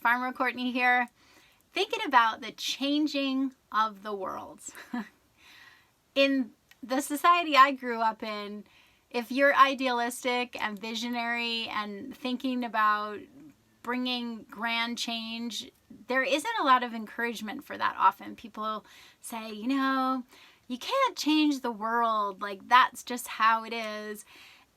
Farmer Courtney here, thinking about the changing of the world. In the society I grew up in, if you're idealistic and visionary and thinking about bringing grand change, there isn't a lot of encouragement for that often. People say, you can't change the world, like that's just how it is.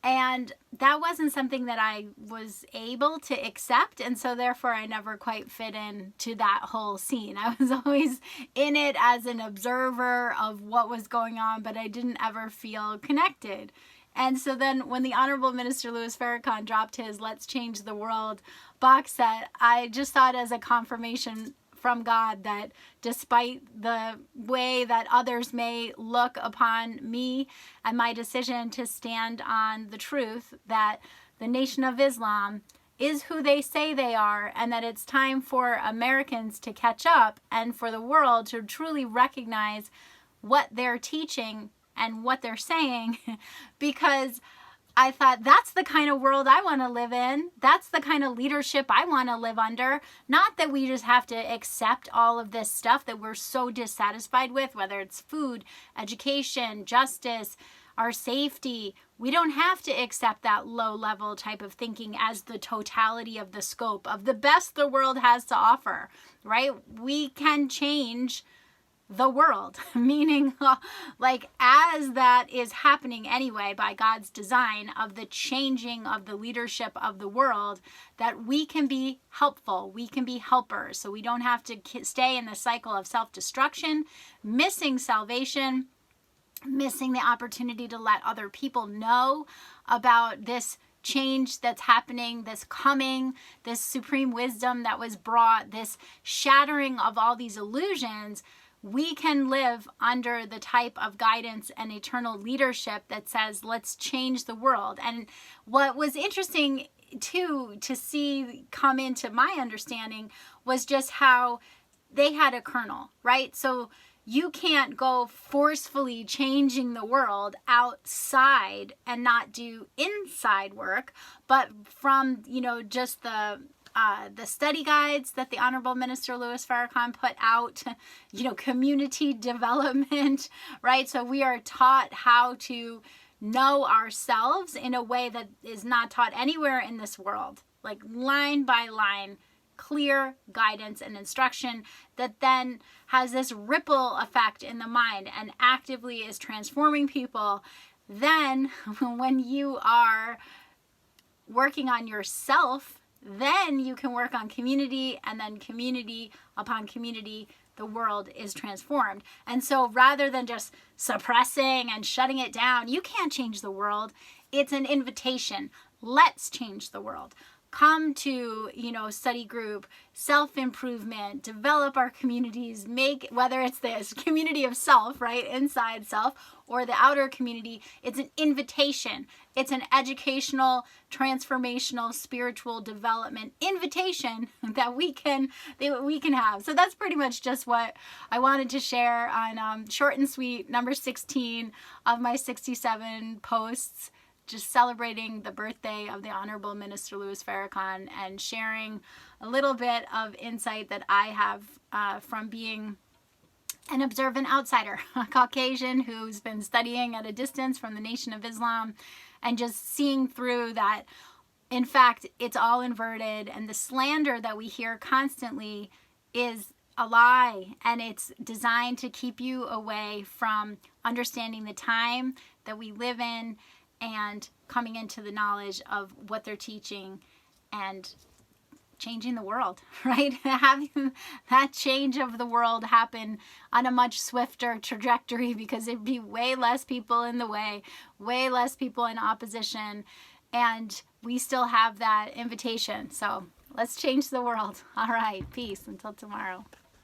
And that wasn't something that I was able to accept, and so therefore I never quite fit into that whole scene. I was always in it as an observer of what was going on, but I didn't ever feel connected. And so then when the Honorable Minister Louis Farrakhan dropped his Let's Change the World box set, I just saw it as a confirmation from God that despite the way that others may look upon me and my decision to stand on the truth that the Nation of Islam is who they say they are, and that it's time for Americans to catch up and for the world to truly recognize what they're teaching and what they're saying, because I thought that's the kind of world I want to live in. That's the kind of leadership I want to live under. Not that we just have to accept all of this stuff that we're so dissatisfied with, whether it's food, education, justice, our safety. We don't have to accept that low-level type of thinking as the totality of the scope of the best the world has to offer, right? We can change the world, meaning like as that is happening anyway by God's design of the changing of the leadership of the world, that we can be helpful, we can be helpers, so we don't have to stay in the cycle of self-destruction, missing salvation, missing the opportunity to let other people know about this change that's happening, this coming, this supreme wisdom that was brought, this shattering of all these illusions. We can live under the type of guidance and eternal leadership that says, let's change the world. And what was interesting too to see come into my understanding was just how they had a kernel, right? So you can't go forcefully changing the world outside and not do inside work, but from, just the study guides that the Honorable Minister Louis Farrakhan put out, community development, right? So we are taught how to know ourselves in a way that is not taught anywhere in this world, like line by line, clear guidance and instruction that then has this ripple effect in the mind and actively is transforming people. Then when you are working on yourself, then you can work on community, and then community upon community, the world is transformed. And so rather than just suppressing and shutting it down, you can't change the world. It's an invitation. Let's change the world. Come to, study group, self-improvement, develop our communities, whether it's this community of self, right, inside self, or the outer community, it's an invitation. It's an educational, transformational, spiritual development invitation that we can have. So that's pretty much just what I wanted to share on short and sweet, number 16 of my 67 posts, just celebrating the birthday of the Honorable Minister Louis Farrakhan and sharing a little bit of insight that I have from being an observant outsider, a Caucasian who's been studying at a distance from the Nation of Islam, and just seeing through that, in fact, it's all inverted, and the slander that we hear constantly is a lie, and it's designed to keep you away from understanding the time that we live in and coming into the knowledge of what they're teaching and changing the world, right? Having that change of the world happen on a much swifter trajectory, because it'd be way less people in the way, way less people in opposition, and we still have that invitation. So let's change the world. All right, peace until tomorrow.